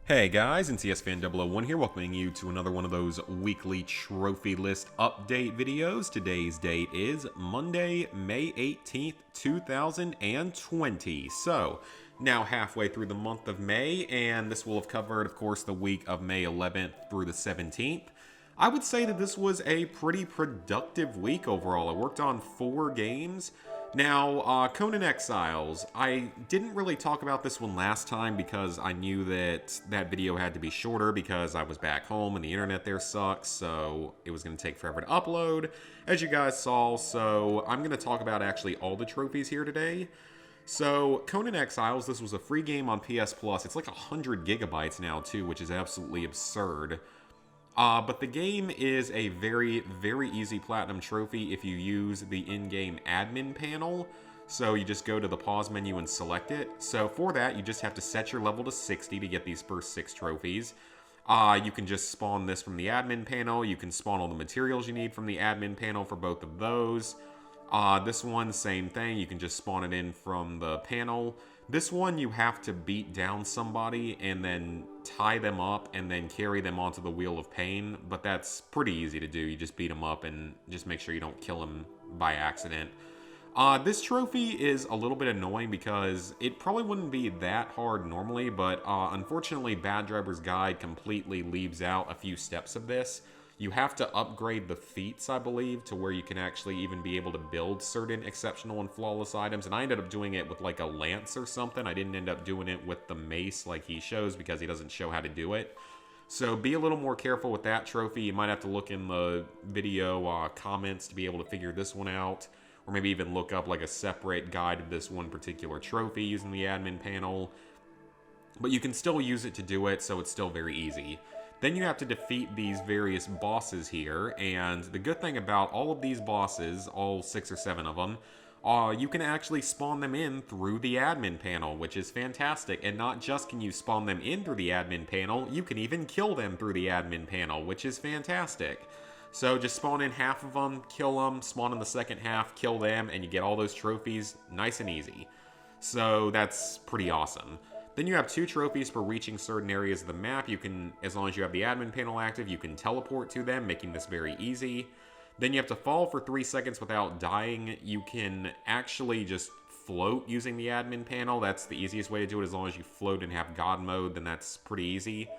Hey guys, NCS Fan 001 here, welcoming you to another one of those weekly trophy list update videos. Today's date is Monday, May 18th, 2020. So, now halfway through the month of May, and this will have covered, of course, the week of May 11th through the 17th. I would say that this was a pretty productive week overall. I worked on 4 games. Now, Conan Exiles, I didn't really talk about this one last time because I knew that that video had to be shorter because I was back home and the internet there sucks, so it was going to take forever to upload, as you guys saw, so I'm going to talk about actually all the trophies here today. So, Conan Exiles, this was a free game on PS Plus. It's like 100 gigabytes now, too, which is absolutely absurd. But the game is a very, very easy platinum trophy if you use the in-game admin panel. So you just go to the pause menu and select it. So for that, you just have to set your level to 60 to get these first 6 trophies. You can just spawn this from the admin panel. You can spawn all the materials you need from the admin panel for both of those. This one, same thing. You can just spawn it in from the panel. This one, you have to beat down somebody and then tie them up and then carry them onto the Wheel of Pain, but that's pretty easy to do. You just beat them up and just make sure you don't kill them by accident. This trophy is a little bit annoying because it probably wouldn't be that hard normally, but unfortunately Bad Driver's Guide completely leaves out a few steps of this. You have to upgrade the feats, I believe, to where you can actually even be able to build certain exceptional and flawless items. And I ended up doing it with like a lance or something. I didn't end up doing it with the mace like he shows because he doesn't show how to do it. So be a little more careful with that trophy. You might have to look in the video comments to be able to figure this one out. Or maybe even look up like a separate guide of this one particular trophy using the admin panel. But you can still use it to do it, so it's still very easy. Then you have to defeat these various bosses here, and the good thing about all of these bosses, all 6 or 7 of them, you can actually spawn them in through the admin panel, which is fantastic. And not just can you spawn them in through the admin panel, you can even kill them through the admin panel, which is fantastic. So just spawn in half of them, kill them, spawn in the second half, kill them, and you get all those trophies nice and easy. So that's pretty awesome. Then you have 2 trophies for reaching certain areas of the map. You can, as long as you have the admin panel active, you can teleport to them, making this very easy. Then you have to fall for 3 seconds without dying. You can actually just float using the admin panel. That's the easiest way to do it. As long as you float and have God mode, then that's pretty easy.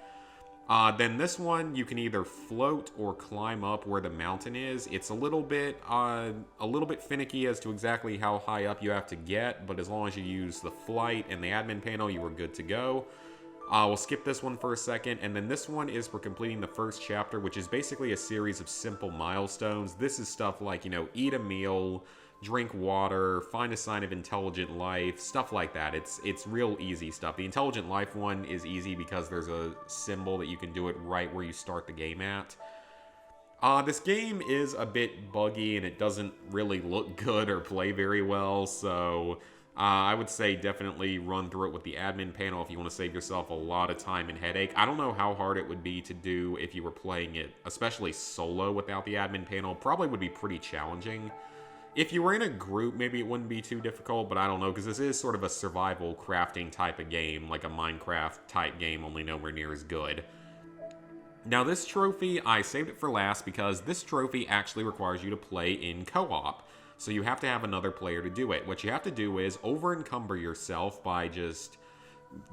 Then this one, you can either float or climb up where the mountain is. It's a little bit finicky as to exactly how high up you have to get, but as long as you use the flight and the admin panel, you are good to go. We'll skip this one for a second, and then this one is for completing the first chapter, which is basically a series of simple milestones. This is stuff like, you know, eat a meal, drink water, find a sign of intelligent life, stuff like that. It's real easy stuff. The intelligent life one is easy because there's a symbol that you can do it right where you start the game at. This game is a bit buggy and it doesn't really look good or play very well, so I would say definitely run through it with the admin panel if you want to save yourself a lot of time and headache. I don't know how hard it would be to do if you were playing it, especially solo without the admin panel. Probably would be pretty challenging. If you were in a group, maybe it wouldn't be too difficult, but I don't know, because this is sort of a survival crafting type of game, like a Minecraft type game, only nowhere near as good. Now this trophy, I saved it for last because this trophy actually requires you to play in co-op. So you have to have another player to do it. What you have to do is over-encumber yourself by just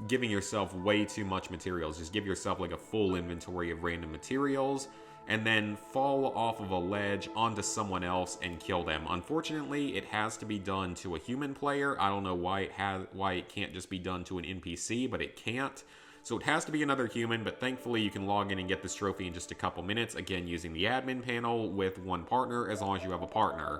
giving yourself way too much materials. Just give yourself like a full inventory of random materials, and then fall off of a ledge onto someone else and kill them. Unfortunately, it has to be done to a human player. I don't know why it can't just be done to an NPC, but it can't. So it has to be another human, but thankfully you can log in and get this trophy in just a couple minutes, again using the admin panel with one partner, as long as you have a partner.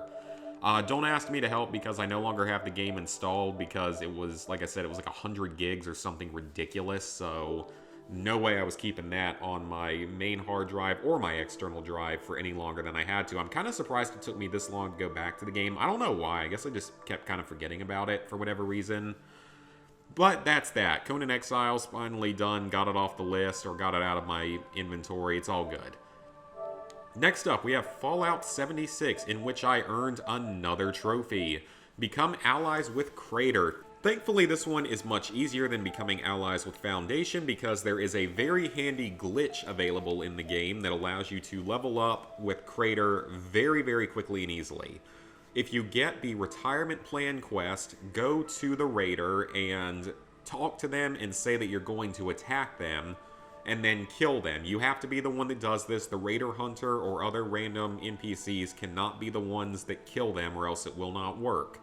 Don't ask me to help because I no longer have the game installed because it was, like I said, it was like 100 gigs or something ridiculous, so no way I was keeping that on my main hard drive or my external drive for any longer than I had to. I'm kind of surprised it took me this long to go back to the game. I don't know why. I guess I just kept kind of forgetting about it for whatever reason. But that's that. Conan Exiles finally done. Got it off the list or got it out of my inventory. It's all good. Next up, we have Fallout 76, in which I earned another trophy. Become allies with Crater. Thankfully, this one is much easier than becoming allies with Foundation because there is a very handy glitch available in the game that allows you to level up with Crater very, very quickly and easily. If you get the retirement plan quest, go to the raider and talk to them and say that you're going to attack them and then kill them. You have to be the one that does this. The raider hunter or other random NPCs cannot be the ones that kill them or else it will not work.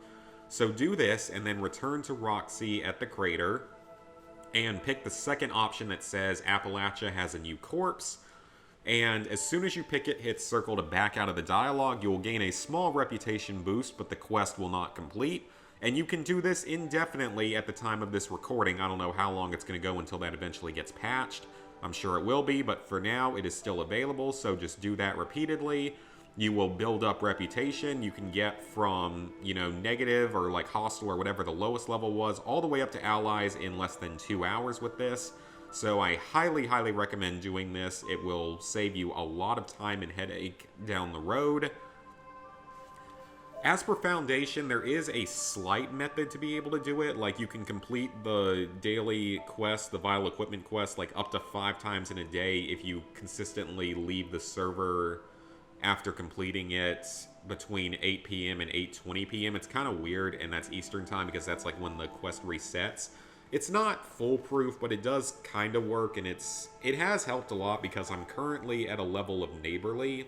So do this and then return to Roxy at the crater and pick the second option that says Appalachia has a new corpse. And as soon as you pick it, hit circle to back out of the dialogue. You will gain a small reputation boost, but the quest will not complete. And you can do this indefinitely at the time of this recording. I don't know how long it's going to go until that eventually gets patched. I'm sure it will be, but for now it is still available, so just do that repeatedly. You will build up reputation. You can get from, negative or like hostile or whatever the lowest level was, all the way up to allies in less than 2 hours with this. So I highly, highly recommend doing this. It will save you a lot of time and headache down the road. As per Foundation, there is a slight method to be able to do it. Like, you can complete the daily quest, the Vile Equipment quest, like up to 5 times in a day if you consistently leave the server after completing it between 8 p.m. and 8:20 p.m. It's kind of weird, and that's Eastern time because that's like when the quest resets. It's not foolproof, but it does kind of work, and it has helped a lot because I'm currently at a level of Neighborly,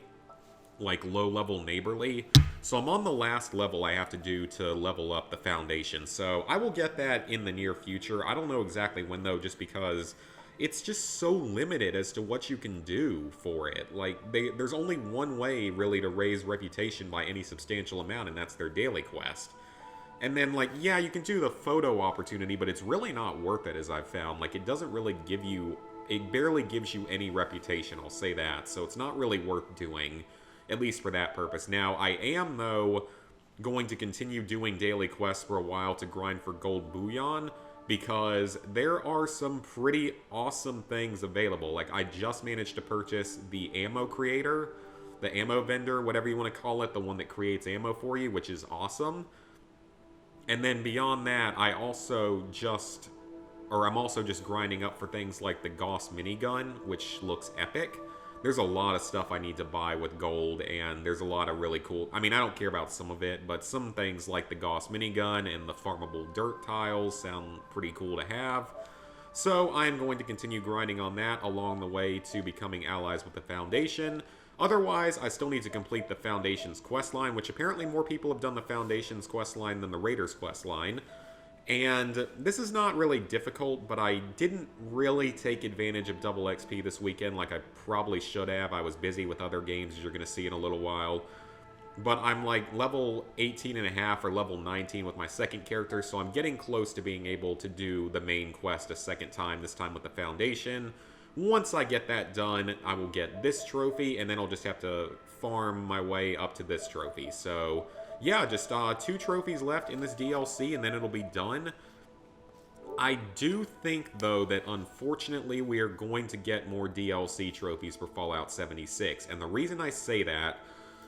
like low-level Neighborly. So I'm on the last level I have to do to level up the Foundation. So I will get that in the near future. I don't know exactly when, though, just because it's just so limited as to what you can do for it. Like, there's only one way, really, to raise reputation by any substantial amount, and that's their daily quest. And then, like, yeah, you can do the photo opportunity, but it's really not worth it, as I've found. Like, it doesn't really give you... It barely gives you any reputation, I'll say that. So it's not really worth doing, at least for that purpose. Now, I am, though, going to continue doing daily quests for a while to grind for gold bullion, because there are some pretty awesome things available. Like, I just managed to purchase the ammo creator, the ammo vendor, whatever you want to call it, the one that creates ammo for you, which is awesome. And then beyond that, I'm also just grinding up for things like the Gauss minigun, which looks epic. There's a lot of stuff I need to buy with gold, and there's a lot of really cool... I mean, I don't care about some of it, but some things like the Gauss minigun and the farmable dirt tiles sound pretty cool to have. So I'm going to continue grinding on that along the way to becoming allies with the Foundation. Otherwise, I still need to complete the Foundation's questline, which apparently more people have done the Foundation's questline than the Raiders questline. And this is not really difficult, but I didn't really take advantage of double XP this weekend like I probably should have. I was busy with other games, as you're going to see in a little while. But I'm like level 18.5 or level 19 with my second character, so I'm getting close to being able to do the main quest a second time, this time with the Foundation. Once I get that done, I will get this trophy, and then I'll just have to farm my way up to this trophy. So yeah, just 2 trophies left in this DLC, and then it'll be done. I do think, though, that unfortunately we are going to get more DLC trophies for Fallout 76. And the reason I say that,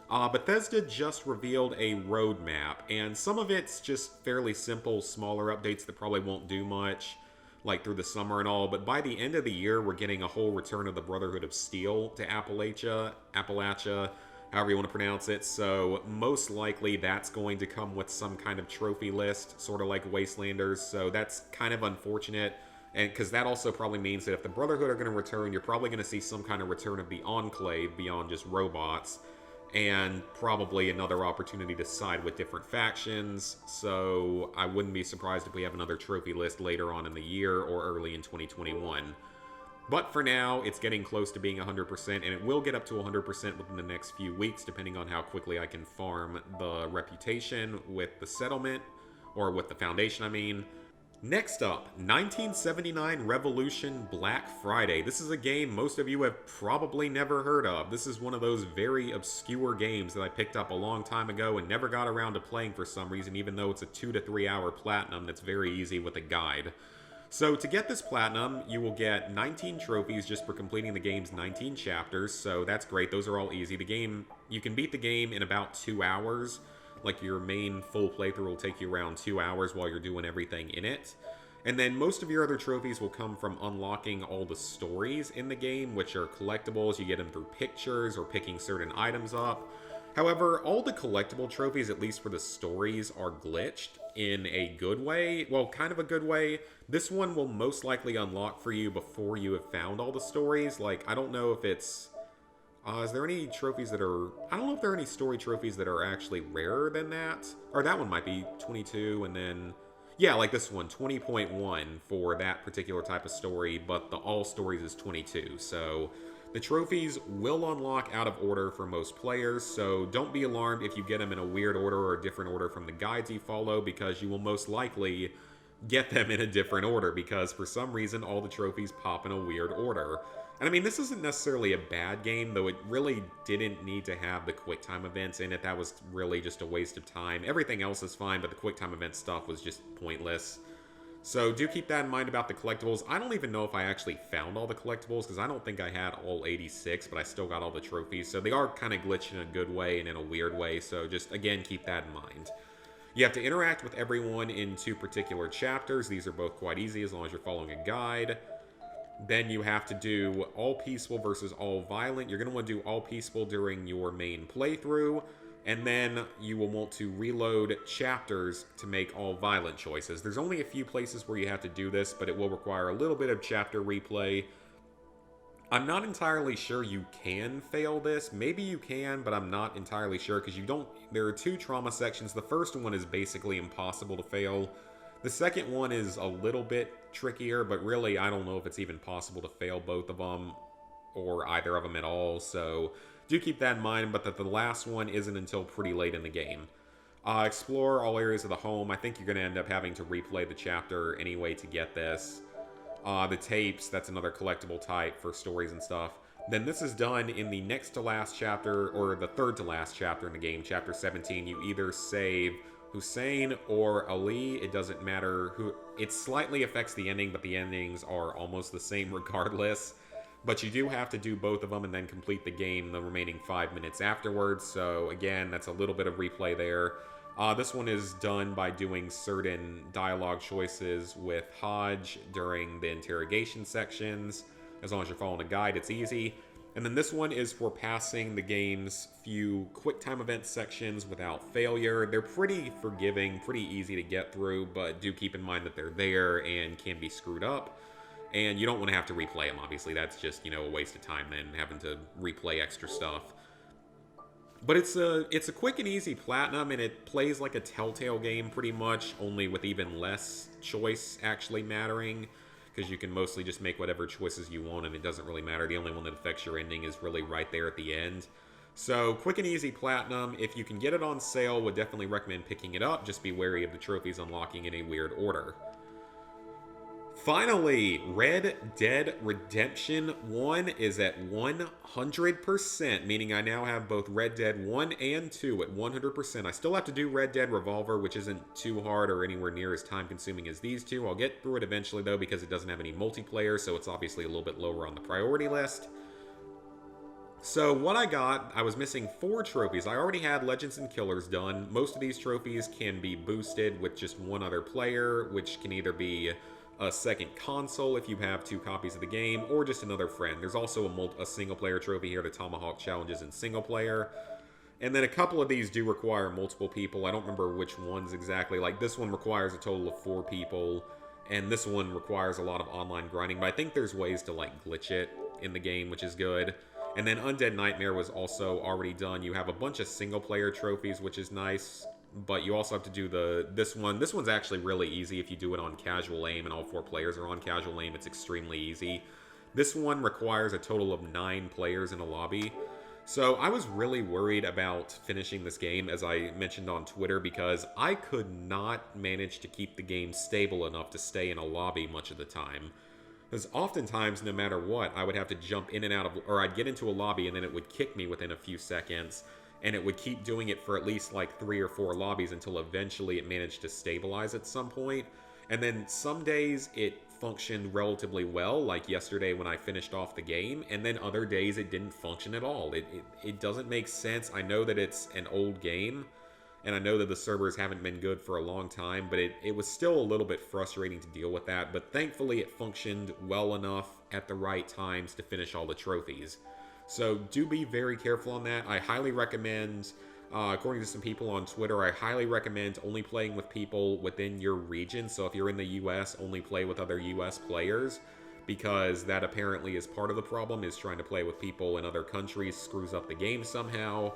Bethesda just revealed a roadmap, and some of it's just fairly simple, smaller updates that probably won't do much, like through the summer and all, but by the end of the year, we're getting a whole Return of the Brotherhood of Steel to Appalachia, however you want to pronounce it. So most likely that's going to come with some kind of trophy list, sort of like Wastelanders. So that's kind of unfortunate, and because that also probably means that if the Brotherhood are going to return, you're probably going to see some kind of return of the Enclave beyond just robots, and probably another opportunity to side with different factions. So I wouldn't be surprised if we have another trophy list later on in the year or early in 2021. But for now, it's getting close to being 100%, and it will get up to 100% within the next few weeks, depending on how quickly I can farm the reputation with the settlement, or with the Foundation, I mean. Next up, 1979 Revolution Black Friday. This is a game most of you have probably never heard of. This is one of those very obscure games that I picked up a long time ago and never got around to playing for some reason, even though it's a 2 to 3 hour platinum that's very easy with a guide. So to get this platinum, you will get 19 trophies just for completing the game's 19 chapters, so that's great. Those are all easy. The game, you can beat the game in about 2 hours. Like, your main full playthrough will take you around 2 hours while you're doing everything in it. And then most of your other trophies will come from unlocking all the stories in the game, which are collectibles. You get them through pictures or picking certain items up. However, all the collectible trophies, at least for the stories, are glitched in a good way. Well, kind of a good way. This one will most likely unlock for you before you have found all the stories. Like, I don't know if it's... is there any trophies that are... I don't know if there are any story trophies that are actually rarer than that. Or that one might be 22, and then... Yeah, like this one, 20.1 for that particular type of story, but the all stories is 22. So the trophies will unlock out of order for most players, so don't be alarmed if you get them in a weird order or a different order from the guides you follow, because you will most likely get them in a different order, because for some reason all the trophies pop in a weird order. And I mean, this isn't necessarily a bad game, though it really didn't need to have the QuickTime events in it. That was really just a waste of time. Everything else is fine, but the QuickTime event stuff was just pointless. So do keep that in mind about the collectibles. I don't even know if I actually found all the collectibles, because I don't think I had all 86, but I still got all the trophies. So they are kind of glitched in a good way and in a weird way, so just, again, keep that in mind. You have to interact with everyone in 2 particular chapters. These are both quite easy as long as you're following a guide. Then you have to do all peaceful versus all violent. You're going to want to do all peaceful during your main playthrough, and then you will want to reload chapters to make all violent choices. There's only a few places where you have to do this, but it will require a little bit of chapter replay. I'm not entirely sure you can fail this. Maybe you can, but I'm not entirely sure, because you don't... There are 2 trauma sections. The first one is basically impossible to fail. The second one is a little bit trickier, but really I don't know if it's even possible to fail both of them or either of them at all, so do keep that in mind, but that the last one isn't until pretty late in the game. Explore all areas of the home. I think you're going to end up having to replay the chapter anyway to get this. The tapes, that's another collectible type for stories and stuff. Then this is done in the next to last chapter, or the third to last chapter in the game, chapter 17. You either save Hussein or Ali, it doesn't matter who. It slightly affects the ending, but the endings are almost the same regardless. But you do have to do both of them and then complete the game the remaining 5 minutes afterwards. So again, that's a little bit of replay there. This one is done by doing certain dialogue choices with Hodge during the interrogation sections. As long as you're following a guide, it's easy. And then this one is for passing the game's few QuickTime event sections without failure. They're pretty forgiving, pretty easy to get through, but do keep in mind that they're there and can be screwed up. And you don't want to have to replay them, obviously. That's just, a waste of time then, having to replay extra stuff. But it's a quick and easy platinum, and it plays like a Telltale game pretty much, only with even less choice actually mattering, because you can mostly just make whatever choices you want, and it doesn't really matter. The only one that affects your ending is really right there at the end. So, quick and easy platinum. If you can get it on sale, would definitely recommend picking it up. Just be wary of the trophies unlocking in a weird order. Finally, Red Dead Redemption 1 is at 100%, meaning I now have both Red Dead 1 and 2 at 100%. I still have to do Red Dead Revolver, which isn't too hard or anywhere near as time-consuming as these two. I'll get through it eventually, though, because it doesn't have any multiplayer, so it's obviously a little bit lower on the priority list. So what I got, I was missing 4 trophies. I already had Legends and Killers done. Most of these trophies can be boosted with just one other player, which can either be a second console if you have 2 copies of the game, or just another friend. There's also a single-player trophy here, the Tomahawk Challenges in single-player. And then a couple of these do require multiple people. I don't remember which ones exactly. Like, this one requires a total of 4 people, and this one requires a lot of online grinding, but I think there's ways to, glitch it in the game, which is good. And then Undead Nightmare was also already done. You have a bunch of single-player trophies, which is nice, but you also have to do this one. This one's actually really easy if you do it on casual aim and all 4 players are on casual aim. It's extremely easy. This one requires a total of 9 players in a lobby. So I was really worried about finishing this game, as I mentioned on Twitter, because I could not manage to keep the game stable enough to stay in a lobby much of the time. Because oftentimes, no matter what, I would have to jump in and out of, or I'd get into a lobby and then it would kick me within a few seconds, and it would keep doing it for at least 3 or 4 lobbies until eventually it managed to stabilize at some point. And then some days it functioned relatively well, like yesterday when I finished off the game, and then other days it didn't function at all. It doesn't make sense. I know that it's an old game, and I know that the servers haven't been good for a long time, but it was still a little bit frustrating to deal with that, but thankfully it functioned well enough at the right times to finish all the trophies. So do be very careful on that. I highly recommend, according to some people on Twitter, I highly recommend only playing with people within your region. So if you're in the US, only play with other US players, because that apparently is part of the problem, is trying to play with people in other countries screws up the game somehow.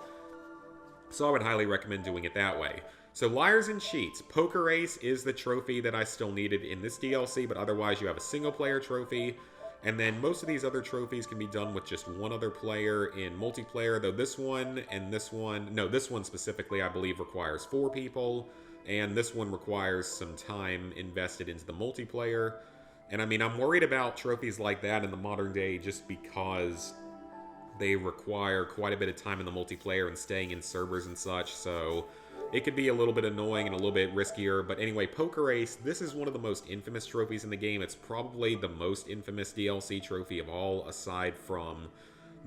So I would highly recommend doing it that way. So Liars and Cheats. Poker Ace is the trophy that I still needed in this DLC, but otherwise you have a single player trophy. And then most of these other trophies can be done with just one other player in multiplayer, though this one and this one, no, this one specifically I believe requires 4 people, and this one requires some time invested into the multiplayer. And I mean, I'm worried about trophies like that in the modern day just because they require quite a bit of time in the multiplayer and staying in servers and such, so it could be a little bit annoying and a little bit riskier. But anyway, Poker Ace, this is one of the most infamous trophies in the game. It's probably the most infamous DLC trophy of all, aside from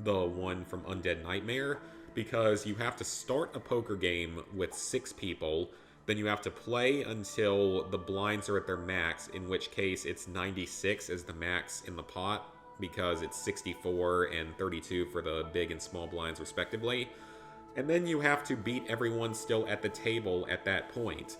the one from Undead Nightmare, because you have to start a poker game with 6 people, then you have to play until the blinds are at their max, in which case it's 96 as the max in the pot, because it's 64 and 32 for the big and small blinds respectively. And then you have to beat everyone still at the table at that point.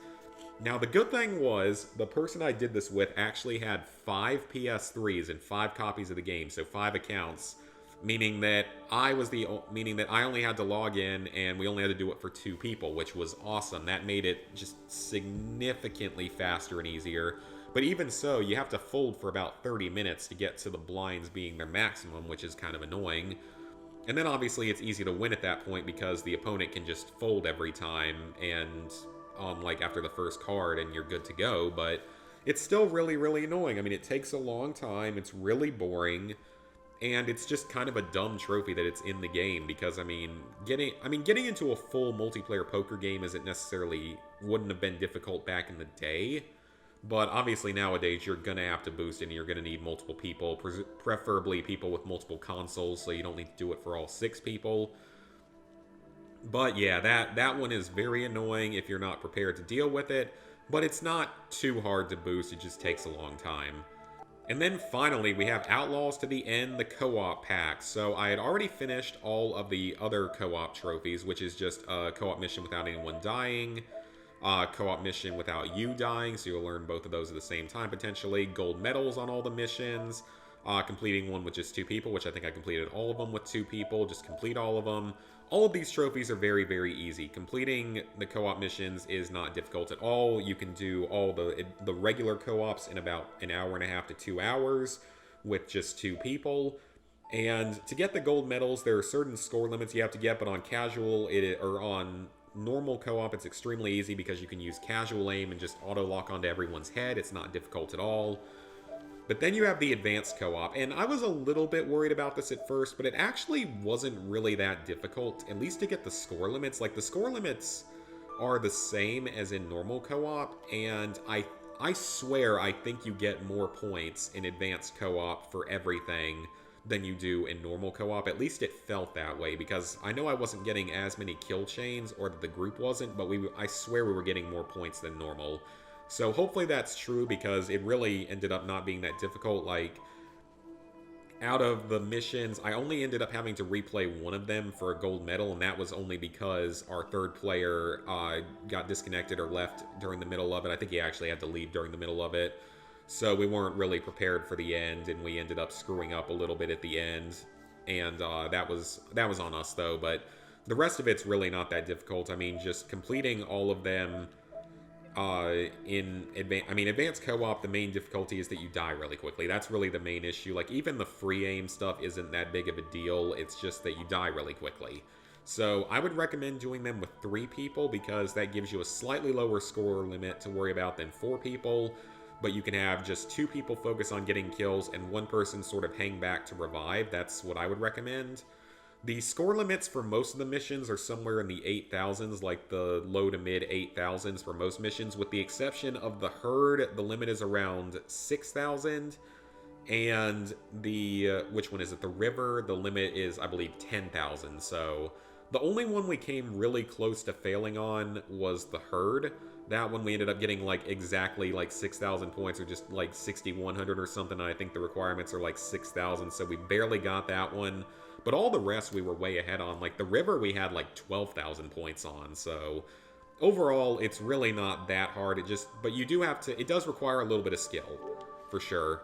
Now the good thing was, the person I did this with actually had 5 PS3s and 5 copies of the game, so 5 accounts, meaning that I only had to log in and we only had to do it for 2 people, which was awesome. That made it just significantly faster and easier. But even so, you have to fold for about 30 minutes to get to the blinds being their maximum, which is kind of annoying. And then obviously it's easy to win at that point because the opponent can just fold every time and like after the first card and you're good to go. But it's still really, really annoying. I mean, it takes a long time. It's really boring. And it's just kind of a dumb trophy that it's in the game because, getting into a full multiplayer poker game wouldn't have been difficult back in the day. But obviously nowadays you're going to have to boost and you're going to need multiple people, preferably people with multiple consoles, so you don't need to do it for all 6 people. But yeah, that one is very annoying if you're not prepared to deal with it, but it's not too hard to boost, it just takes a long time. And then finally, we have Outlaws to the End, the co-op pack. So I had already finished all of the other co-op trophies, which is just a co-op mission without anyone dying, co-op mission without you dying, so you'll learn both of those at the same time potentially, gold medals on all the missions, completing one with just 2 people, which I think I completed all of them with 2 people, just complete all of them. All of these trophies are very, very easy. Completing the co-op missions is not difficult at all. You can do all the regular co-ops in about an hour and a half to 2 hours with just 2 people. And to get the gold medals, there are certain score limits you have to get, but on casual, on normal co-op, it's extremely easy because you can use casual aim and just auto-lock onto everyone's head. It's not difficult at all. But then you have the advanced co-op, and I was a little bit worried about this at first, but it actually wasn't really that difficult, at least to get the score limits. Like, the score limits are the same as in normal co-op, and I swear I think you get more points in advanced co-op for everything than you do in normal co-op. At least it felt that way, because I know I wasn't getting as many kill chains, or that the group wasn't, but I swear we were getting more points than normal. So hopefully that's true, because it really ended up not being that difficult. Like, out of the missions, I only ended up having to replay one of them for a gold medal, and that was only because our third player got disconnected or left during the middle of it. I think he actually had to leave during the middle of it. So we weren't really prepared for the end, and we ended up screwing up a little bit at the end. And that was on us, though. But the rest of it's really not that difficult. I mean, just completing all of them in advanced co-op, the main difficulty is that you die really quickly. That's really the main issue. Like, even the free aim stuff isn't that big of a deal. It's just that you die really quickly. So I would recommend doing them with 3 people, because that gives you a slightly lower score limit to worry about than 4 people. But you can have just 2 people focus on getting kills and 1 person sort of hang back to revive. That's what I would recommend. The score limits for most of the missions are somewhere in the 8,000s, like the low to mid 8,000s for most missions, with the exception of the Herd. The limit is around 6,000, and which one is it? The River, the limit is, I believe, 10,000, so The only one we came really close to failing on was the Herd. That one we ended up getting like exactly like 6,000 points, or just like 6,100 or something. And I think the requirements are like 6,000, so we barely got that one. But all the rest we were way ahead on. Like the River we had like 12,000 points on, so overall it's really not that hard. But you do have to, it does require a little bit of skill, for sure.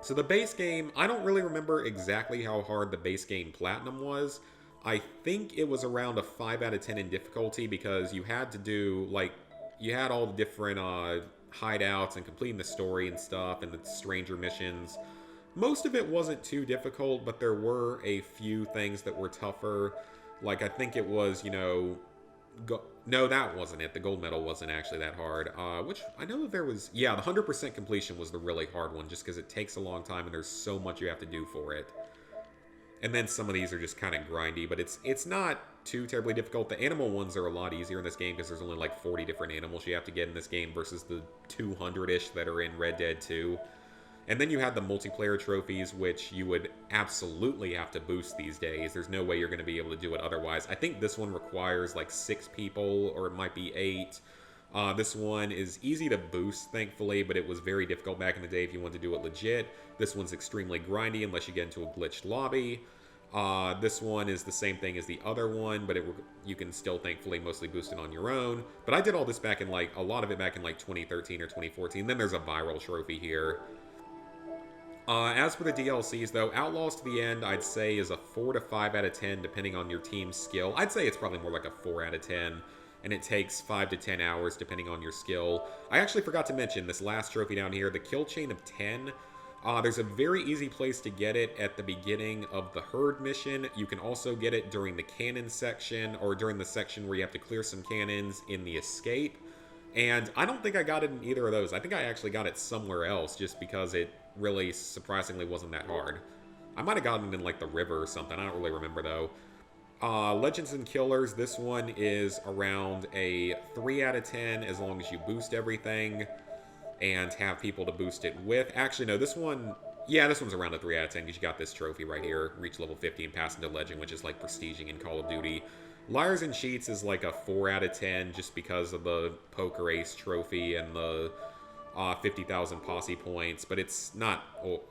So the base game, I don't really remember exactly how hard the base game Platinum was. I think it was around a 5 out of 10 in difficulty, because you had to do, like, you had all the different hideouts and completing the story and stuff and the stranger missions. Most of it wasn't too difficult, but there were a few things that were tougher. Like, I think it was, you know... No, that wasn't it. The gold medal wasn't actually that hard. Which, I know that there was... Yeah, the 100% completion was the really hard one, just because it takes a long time and there's so much you have to do for it. And then some of these are just kind of grindy, but it's not too terribly difficult. The animal ones are a lot easier in this game, because there's only like 40 different animals you have to get in this game versus the 200-ish that are in Red Dead 2. And then you had the multiplayer trophies, which you would absolutely have to boost these days. There's no way you're going to be able to do it otherwise. I think this one requires like 6 people, or it might be 8. This one is easy to boost, thankfully, but it was very difficult back in the day if you want to do it legit. This one's extremely grindy unless you get into a glitched lobby. This one is the same thing as the other one, but you can still, thankfully, mostly boost it on your own. But I did all this back in, like, a lot of it back in, like, 2013 or 2014. Then there's a viral trophy here. As for the DLCs, though, Outlaws to the End, I'd say, is a 4 to 5 out of 10, depending on your team's skill. I'd say it's probably more like a 4 out of 10, and it takes 5 to 10 hours, depending on your skill. I actually forgot to mention this last trophy down here, the Kill Chain of 10. There's a very easy place to get it at the beginning of the Herd mission. You can also get it during the cannon section, or during the section where you have to clear some cannons in the Escape. And I don't think I got it in either of those. I think I actually got it somewhere else, just because it really surprisingly wasn't that hard. I might have gotten it in like the River or something. I don't really remember though. Legends and Killers, this one is around a 3 out of 10 as long as you boost everything and have people to boost it with. Actually, no, this one, yeah, this one's around a 3 out of 10 because you got this trophy right here. Reach level 50 and pass into Legend, which is like prestiging in Call of Duty. Liars and Cheats is like a 4 out of 10 just because of the Poker Ace trophy and the 50,000 posse points, but it's not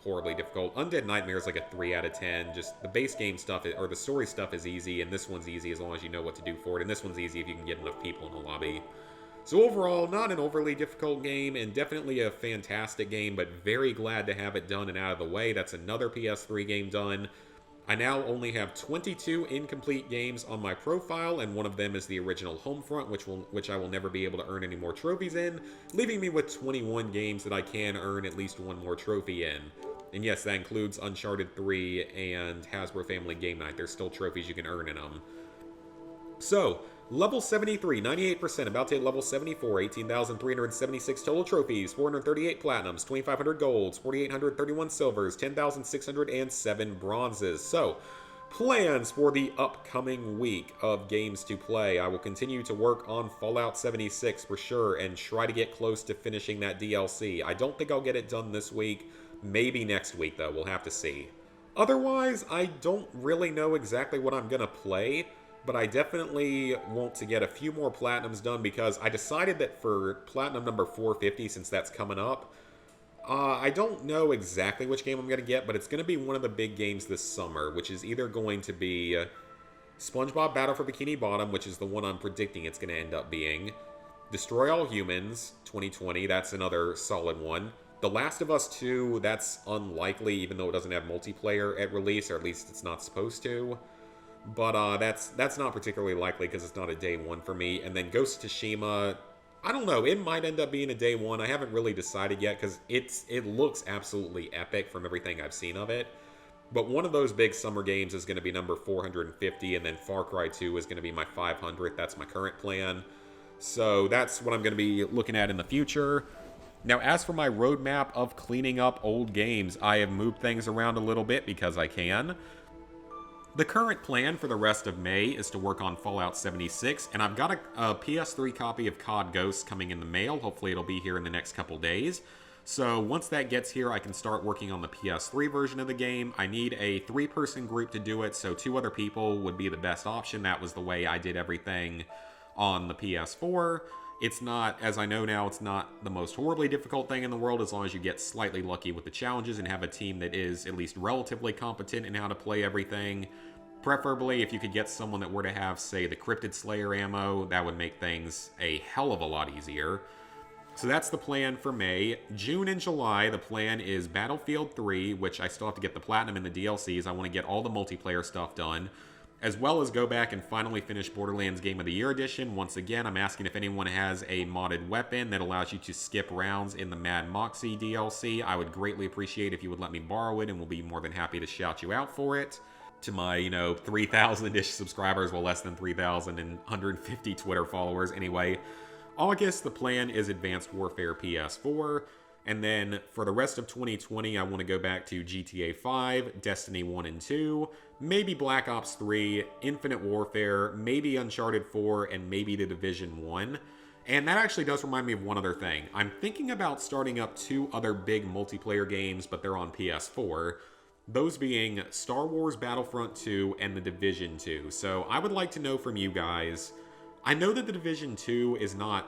horribly difficult. Undead Nightmare is like a 3 out of 10. Just the base game stuff, or the story stuff is easy, and this one's easy as long as you know what to do for it, and this one's easy if you can get enough people in the lobby. So overall, not an overly difficult game, and definitely a fantastic game, but very glad to have it done and out of the way. That's another PS3 game done. I now only have 22 incomplete games on my profile, and one of them is the original Homefront, which I will never be able to earn any more trophies in, leaving me with 21 games that I can earn at least one more trophy in. And yes, that includes Uncharted 3 and Hasbro Family Game Night. There's still trophies you can earn in them. So, level 73, 98%, about to hit level 74, 18,376 total trophies, 438 platinums, 2,500 golds, 4,831 silvers, 10,607 bronzes. So, plans for the upcoming week of games to play. I will continue to work on Fallout 76 for sure and try to get close to finishing that DLC. I don't think I'll get it done this week. Maybe next week, though. We'll have to see. Otherwise, I don't really know exactly what I'm going to play, but I definitely want to get a few more platinums done because I decided that for platinum number 450, since that's coming up, I don't know exactly which game I'm going to get, but it's going to be one of the big games this summer, which is either going to be SpongeBob Battle for Bikini Bottom, which is the one I'm predicting it's going to end up being, Destroy All Humans 2020, that's another solid one, The Last of Us 2, that's unlikely, even though it doesn't have multiplayer at release, or at least it's not supposed to. But that's not particularly likely because it's not a day one for me. And then Ghost of Tsushima, I don't know, it might end up being a day one. I haven't really decided yet because it looks absolutely epic from everything I've seen of it. But one of those big summer games is going to be number 450, and then Far Cry 2 is going to be my 500th. That's my current plan. So that's what I'm going to be looking at in the future. Now, as for my roadmap of cleaning up old games, I have moved things around a little bit because I can. The current plan for the rest of May is to work on Fallout 76, and I've got a PS3 copy of COD Ghosts coming in the mail. Hopefully it'll be here in the next couple days. So once that gets here, I can start working on the PS3 version of the game. I need a 3-person group to do it, so 2 other people would be the best option. That was the way I did everything on the PS4. It's not, as I know now, it's not the most horribly difficult thing in the world as long as you get slightly lucky with the challenges and have a team that is at least relatively competent in how to play everything. Preferably, if you could get someone that were to have, say, the Cryptid Slayer ammo, that would make things a hell of a lot easier. So that's the plan for May. June and July, the plan is Battlefield 3, which I still have to get the Platinum and the DLCs. I want to get all the multiplayer stuff done, as well as go back and finally finish Borderlands Game of the Year Edition. Once again, I'm asking if anyone has a modded weapon that allows you to skip rounds in the Mad Moxie DLC. I would greatly appreciate if you would let me borrow it, and we'll be more than happy to shout you out for it. To my, 3,000-ish subscribers, well, less than 3,000 and 150 Twitter followers. Anyway, August, the plan is Advanced Warfare PS4. And then for the rest of 2020, I want to go back to GTA 5, Destiny 1 and 2, maybe Black Ops 3, Infinite Warfare, maybe Uncharted 4, and maybe The Division 1. And that actually does remind me of one other thing. I'm thinking about starting up 2 other big multiplayer games, but they're on PS4. Those being Star Wars Battlefront 2 and The Division 2. So I would like to know from you guys, I know that The Division 2 is not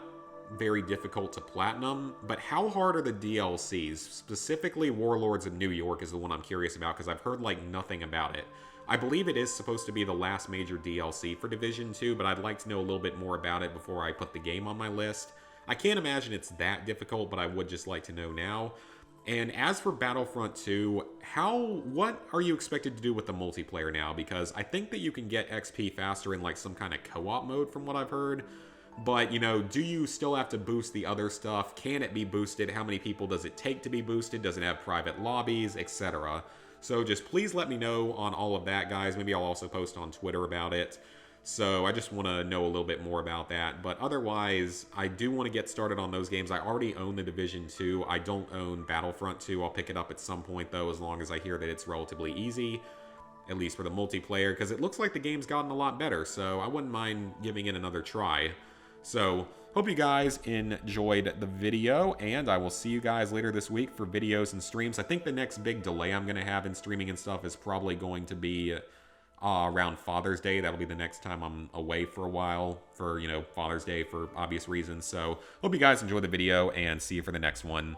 very difficult to platinum, but how hard are the DLCs? Specifically, Warlords of New York is the one I'm curious about because I've heard nothing about it. I believe it is supposed to be the last major DLC for Division 2, but I'd like to know a little bit more about it before I put the game on my list. I can't imagine it's that difficult, but I would just like to know now. And as for Battlefront 2, what are you expected to do with the multiplayer now? Because I think that you can get XP faster in some kind of co-op mode from what I've heard. But, do you still have to boost the other stuff? Can it be boosted? How many people does it take to be boosted? Does it have private lobbies, etc.? So just please let me know on all of that, guys. Maybe I'll also post on Twitter about it. So I just want to know a little bit more about that. But otherwise, I do want to get started on those games. I already own The Division 2. I don't own Battlefront 2. I'll pick it up at some point, though, as long as I hear that it's relatively easy, at least for the multiplayer, because it looks like the game's gotten a lot better, so I wouldn't mind giving it another try. So, hope you guys enjoyed the video, and I will see you guys later this week for videos and streams. I think the next big delay I'm going to have in streaming and stuff is probably going to be around Father's Day. That'll be the next time I'm away for a while for, Father's Day for obvious reasons. So, hope you guys enjoy the video, and see you for the next one.